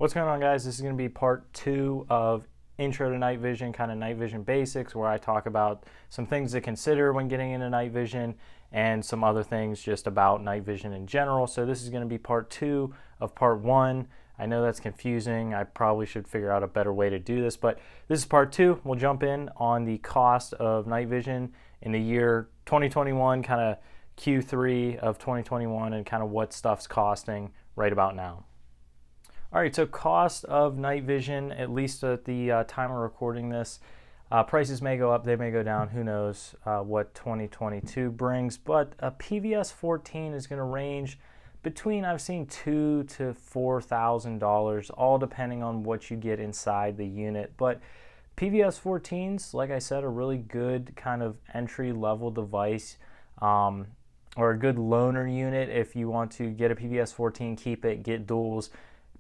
What's going on, guys? This is going to be part 2 of Intro to Night Vision, kind of night vision basics, where I talk about some things to consider when getting into night vision and some other things just about night vision in general. So this is going to be part 2 of part 1. I know that's confusing. I probably should figure out a better way to do this, but this is part 2. We'll jump in on the cost of night vision in the year 2021, kind of Q3 of 2021, and kind of what stuff's costing right about now. All right, so cost of night vision, at least at the time of recording this, prices may go up, they may go down, who knows what 2022 brings, but a PVS 14 is going to range between, I've seen $2,000 to $4,000, all depending on what you get inside the unit. But PVS 14s, like I said, a really good kind of entry-level device, or a good loaner unit if you want to get a PVS 14, keep it, get duals.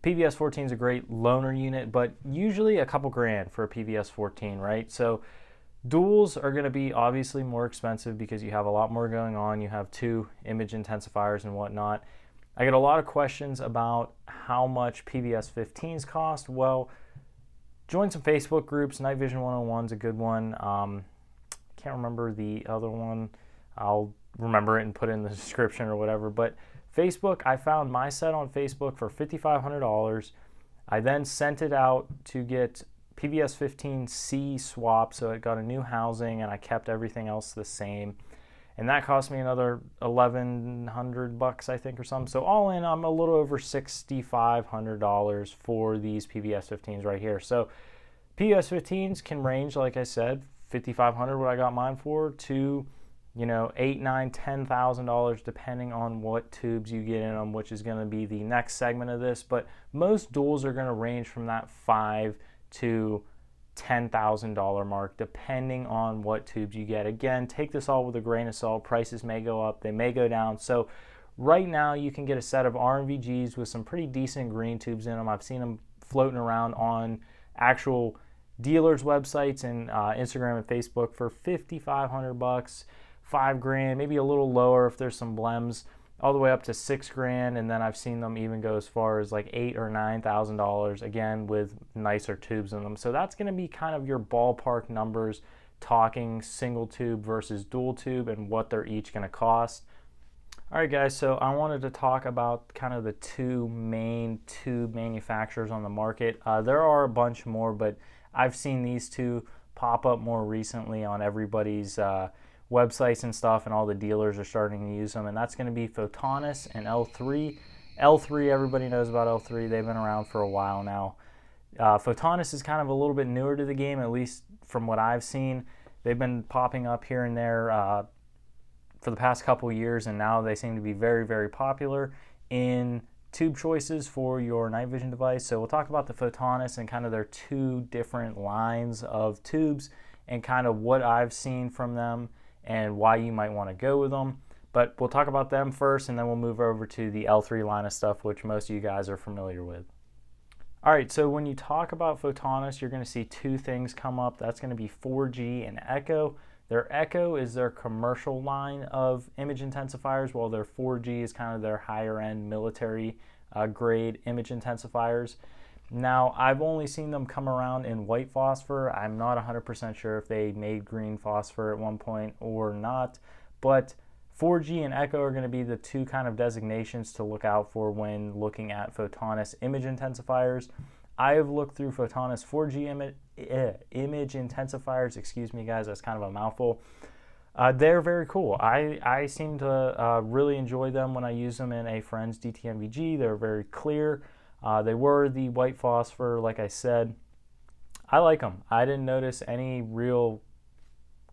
PVS 14 is a great loaner unit, but usually a couple grand for a PVS 14, right? So duals are going to be obviously more expensive because you have a lot more going on. You have 2 image intensifiers and whatnot. I get a lot of questions about how much PVS 15s cost. Well, join some Facebook groups. Night Vision 101 is a good one. Can't remember the other one. I'll remember it and put it in the description or whatever, but Facebook, I found my set on Facebook for $5,500. I then sent it out to get PVS 15C swap, so it got a new housing, and I kept everything else the same. And that cost me another $1,100, I think, or something. So all in, I'm a little over $6,500 for these PVS 15s right here. So PVS 15s can range, like I said, $5,500, what I got mine for, to $8,000, $9,000, $10,000 depending on what tubes you get in them, which is going to be the next segment of this. But most duals are going to range from that $5,000 to $10,000 mark depending on what tubes you get. Again, take this all with a grain of salt. Prices may go up, they may go down. So right now you can get a set of RMVGs with some pretty decent green tubes in them. I've seen them floating around on actual dealers' websites and Instagram and Facebook for $5,500. $5,000, maybe a little lower if there's some blems, all the way up to $6,000, and then I've seen them even go as far as like $8,000 or $9,000, again with nicer tubes in them. So that's going to be kind of your ballpark numbers, talking single tube versus dual tube and what they're each going to cost. All right, guys, so I wanted to talk about kind of the 2 main tube manufacturers on the market. There are a bunch more, but I've seen these 2 pop up more recently on everybody's websites and stuff, and all the dealers are starting to use them, and that's going to be Photonis and L3. L3, everybody knows about L3. They've been around for a while now. Photonis is kind of a little bit newer to the game, at least from what I've seen. They've been popping up here and there for the past couple years, and now they seem to be very, very popular in tube choices for your night vision device. So we'll talk about the Photonis and kind of their 2 different lines of tubes and kind of what I've seen from them and why you might want to go with them. But we'll talk about them first, and then we'll move over to the L3 line of stuff, which most of you guys are familiar with. All right, so when you talk about Photonis, you're going to see 2 things come up. That's going to be 4G and Echo. Their Echo is their commercial line of image intensifiers, while their 4G is kind of their higher end military grade image intensifiers. Now, I've only seen them come around in white phosphor. I'm not 100% sure if they made green phosphor at one point or not, but 4G and Echo are going to be the 2 kind of designations to look out for when looking at Photonis image intensifiers. I have looked through Photonis 4G image intensifiers. Excuse me, guys, that's kind of a mouthful. They're very cool. I seem to really enjoy them when I use them in a friend's DTMVG. They're very clear. They were the white phosphor, like I said. I like them. I didn't notice any real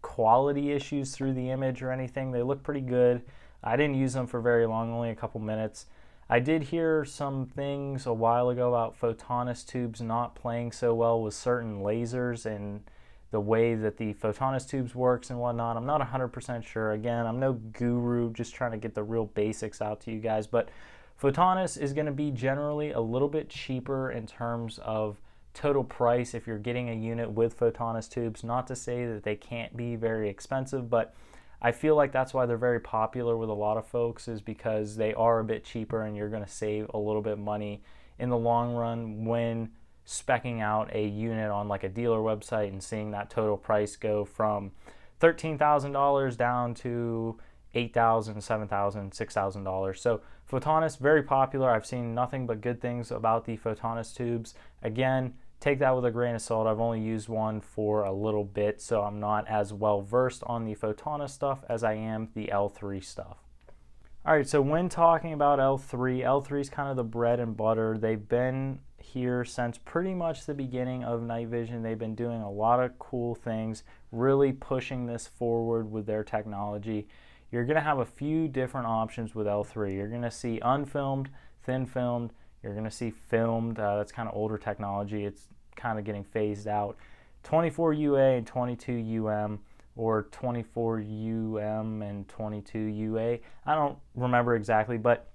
quality issues through the image or anything. They look pretty good. I didn't use them for very long, only a couple minutes. I did hear some things a while ago about Photonis tubes not playing so well with certain lasers and the way that the Photonis tubes works and whatnot. I'm not 100% sure. Again, I'm no guru, just trying to get the real basics out to you guys, but Photonis is going to be generally a little bit cheaper in terms of total price if you're getting a unit with Photonis tubes. Not to say that they can't be very expensive, but I feel like that's why they're very popular with a lot of folks, is because they are a bit cheaper and you're going to save a little bit of money in the long run when speccing out a unit on like a dealer website and seeing that total price go from $13,000 down to $8,000, $7,000, $6,000. So Photonis, very popular. I've seen nothing but good things about the Photonis tubes. Again, take that with a grain of salt. I've only used one for a little bit, so I'm not as well versed on the Photonis stuff as I am the L3 stuff. All right, so when talking about L3 is kind of the bread and butter. They've been here since pretty much the beginning of night vision. They've been doing a lot of cool things, really pushing this forward with their technology. You're going to have a few different options with L3. You're going to see unfilmed, thin filmed. You're going to see filmed. That's kind of older technology. It's kind of getting phased out. 24 UA and 22 UM, or 24 UM and 22 UA. I don't remember exactly, but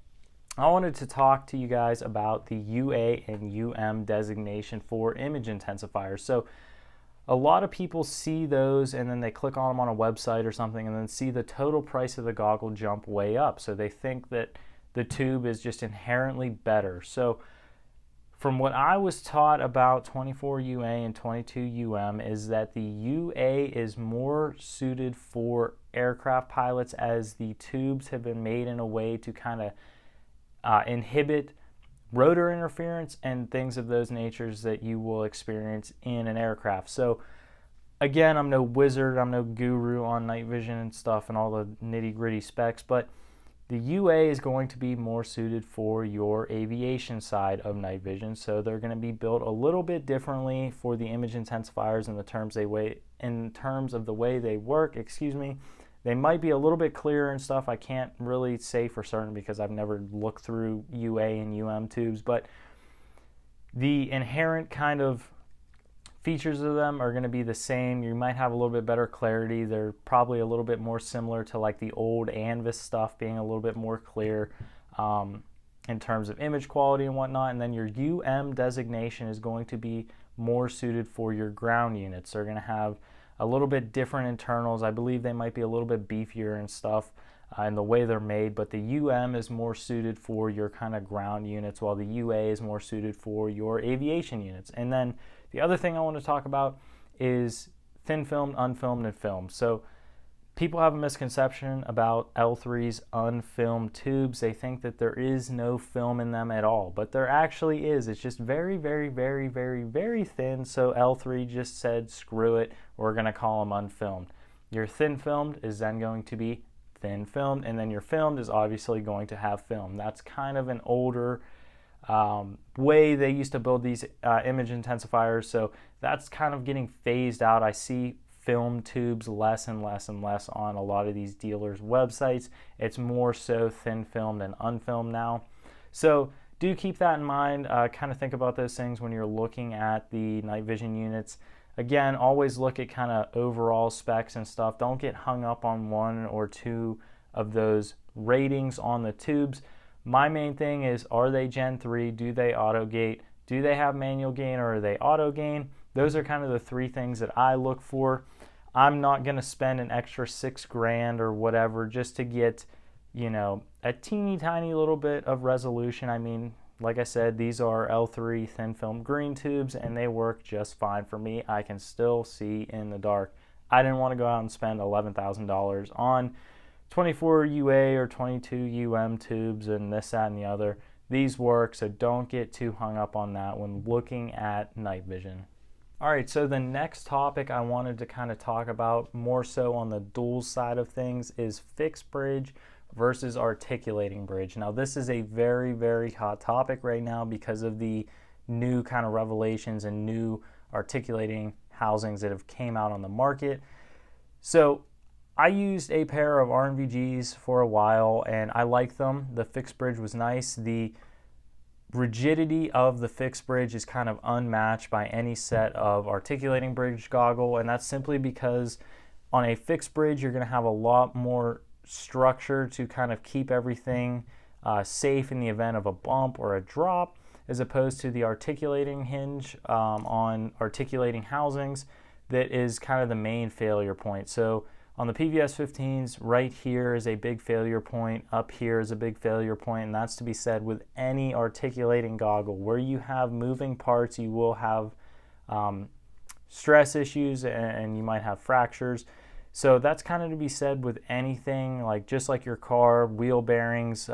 I wanted to talk to you guys about the UA and UM designation for image intensifiers. So a lot of people see those and then they click on them on a website or something and then see the total price of the goggle jump way up. So they think that the tube is just inherently better. So from what I was taught about 24 UA and 22 UM is that the UA is more suited for aircraft pilots, as the tubes have been made in a way to kind of inhibit rotor interference and things of those natures that you will experience in an aircraft. So again, I'm no wizard, I'm no guru on night vision and stuff and all the nitty-gritty specs, but the UA is going to be more suited for your aviation side of night vision. So they're going to be built a little bit differently for the image intensifiers in terms of the way they work, They might be a little bit clearer and stuff. I can't really say for certain because I've never looked through UA and UM tubes, but the inherent kind of features of them are going to be the same. You might have a little bit better clarity. They're probably a little bit more similar to like the old Anvis stuff, being a little bit more clear in terms of image quality and whatnot. And then your UM designation is going to be more suited for your ground units. They're going to have a little bit different internals. I believe they might be a little bit beefier and stuff in the way they're made, but the UM is more suited for your kind of ground units, while the UA is more suited for your aviation units. And then the other thing I want to talk about is thin filmed, unfilmed, and filmed. So people have a misconception about L3's unfilmed tubes. They think that there is no film in them at all, but there actually is. It's just very, very, very, very, very thin. So L3 just said, screw it, we're going to call them unfilmed. Your thin filmed is then going to be thin filmed, and then your filmed is obviously going to have film. That's kind of an older way they used to build these image intensifiers, so that's kind of getting phased out. I see film tubes less and less and less on a lot of these dealers' websites. It's more so thin filmed and unfilmed now. So do keep that in mind. Kind of think about those things when you're looking at the night vision units. Again, always look at kind of overall specs and stuff. Don't get hung up on one or two of those ratings on the tubes. My main thing is, are they Gen 3? Do they auto gate? Do they have manual gain, or are they auto gain? Those are kind of the three things that I look for. I'm not going to spend an extra $6,000 or whatever just to get, a teeny tiny little bit of resolution. I mean, like I said, these are L3 thin film green tubes and they work just fine for me. I can still see in the dark. I didn't want to go out and spend $11,000 on 24 UA or 22 UM tubes and this, that, and the other. These work, so don't get too hung up on that when looking at night vision. All right, so the next topic I wanted to kind of talk about more so on the dual side of things is fixed bridge versus articulating bridge. Now, this is a very, very hot topic right now because of the new kind of revelations and new articulating housings that have came out on the market. So I used a pair of RNVGs for a while and I liked them. The fixed bridge was nice. The rigidity of the fixed bridge is kind of unmatched by any set of articulating bridge goggle, and that's simply because on a fixed bridge you're going to have a lot more structure to kind of keep everything safe in the event of a bump or a drop, as opposed to the articulating hinge on articulating housings that is kind of the main failure point. So On the PVS-15s, right here is a big failure point, up here is a big failure point, and that's to be said with any articulating goggle. Where you have moving parts, you will have stress issues and you might have fractures. So that's kind of to be said with anything, like just like your car, wheel bearings,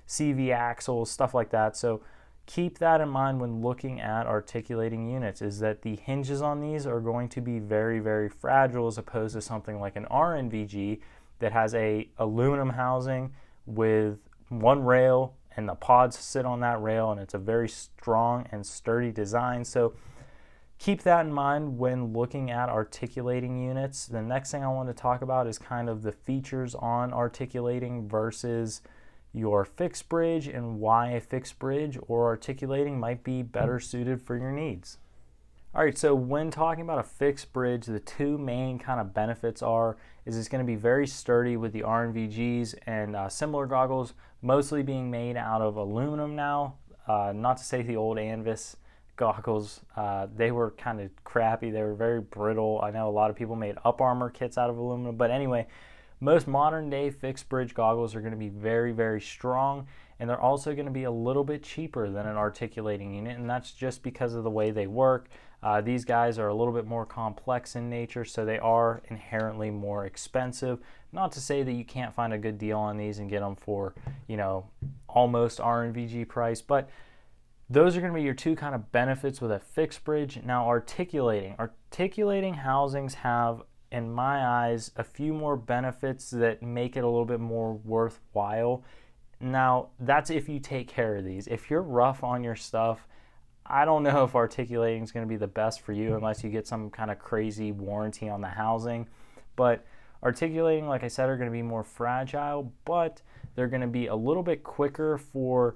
CV axles, stuff like that. So keep that in mind when looking at articulating units, is that the hinges on these are going to be very, very fragile, as opposed to something like an RNVG that has a aluminum housing with one rail and the pods sit on that rail, and it's a very strong and sturdy design. So keep that in mind when looking at articulating units. The next thing I want to talk about is kind of the features on articulating versus your fixed bridge, and why a fixed bridge or articulating might be better suited for your needs. All right, so when talking about a fixed bridge, the two main kind of benefits is it's going to be very sturdy with the RNVGs and similar goggles, mostly being made out of aluminum now. Not to say the old Anvis goggles, they were kind of crappy. They were very brittle. I know a lot of people made Up Armor kits out of aluminum, but anyway, most modern day fixed bridge goggles are going to be very, very strong, and they're also going to be a little bit cheaper than an articulating unit, and that's just because of the way they work. These guys are a little bit more complex in nature, so they are inherently more expensive. Not to say that you can't find a good deal on these and get them for, you know, almost RNVG price, but those are going to be your two kind of benefits with a fixed bridge. Now, articulating housings have, in my eyes, a few more benefits that make it a little bit more worthwhile. Now, that's if you take care of these. If you're rough on your stuff, I don't know if articulating is going to be the best for you unless you get some kind of crazy warranty on the housing. But articulating, like I said, are going to be more fragile, but they're going to be a little bit quicker for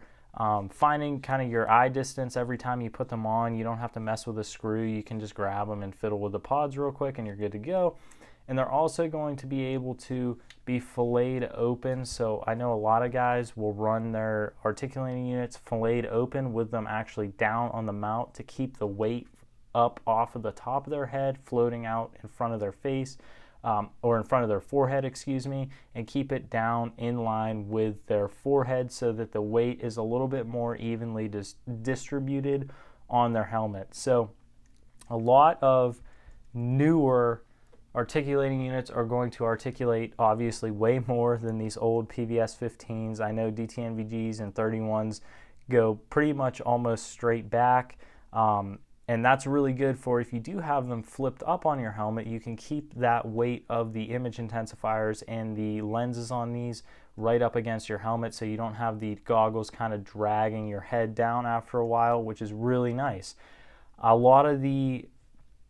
finding kind of your eye distance every time you put them on. You don't have to mess with a screw. You can just grab them and fiddle with the pods real quick and you're good to go. And they're also going to be able to be filleted open. So I know a lot of guys will run their articulating units filleted open with them actually down on the mount to keep the weight up off of the top of their head, floating out in front of their face. Or in front of their forehead, excuse me, and keep it down in line with their forehead so that the weight is a little bit more evenly distributed on their helmet. So a lot of newer articulating units are going to articulate obviously way more than these old PVS-15s. I know DTNVGs and 31s go pretty much almost straight back. And that's really good for if you do have them flipped up on your helmet, you can keep that weight of the image intensifiers and the lenses on these right up against your helmet, so you don't have the goggles kind of dragging your head down after a while, which is really nice. A lot of the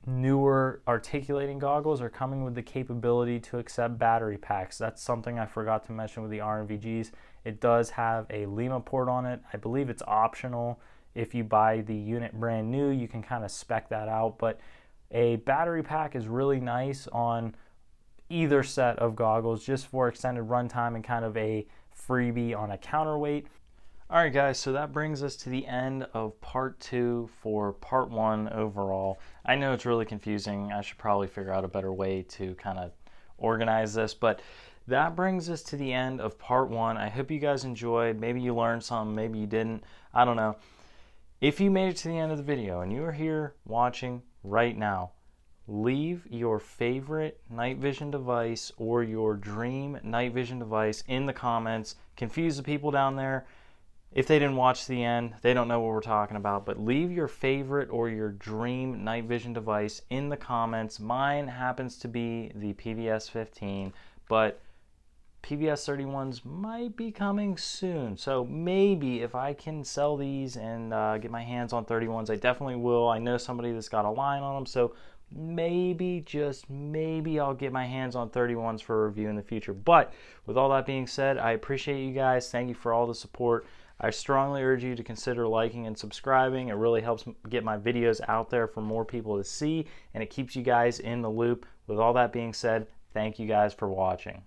newer articulating goggles are coming with the capability to accept battery packs. That's something I forgot to mention with the RNVGs. It does have a Lima port on it. I believe it's optional. If you buy the unit brand new, you can kind of spec that out, but a battery pack is really nice on either set of goggles just for extended runtime and kind of a freebie on a counterweight. All right, guys, so that brings us to the end of part 2 for part 1 overall. I know it's really confusing. I should probably figure out a better way to kind of organize this, but that brings us to the end of part 1. I hope you guys enjoyed. Maybe you learned something, maybe you didn't. I don't know. If you made it to the end of the video and you are here watching right now, leave your favorite night vision device or your dream night vision device in the comments. Confuse the people down there. If they didn't watch the end, they don't know what we're talking about, but leave your favorite or your dream night vision device in the comments. Mine happens to be the PVS-15, but PVS-31s might be coming soon. So maybe if I can sell these and get my hands on 31s, I definitely will. I know somebody that's got a line on them, so maybe, just maybe, I'll get my hands on 31s for a review in the future. But with all that being said, I appreciate you guys. Thank you for all the support. I strongly urge you to consider liking and subscribing. It really helps get my videos out there for more people to see, and it keeps you guys in the loop. With all that being said, thank you guys for watching.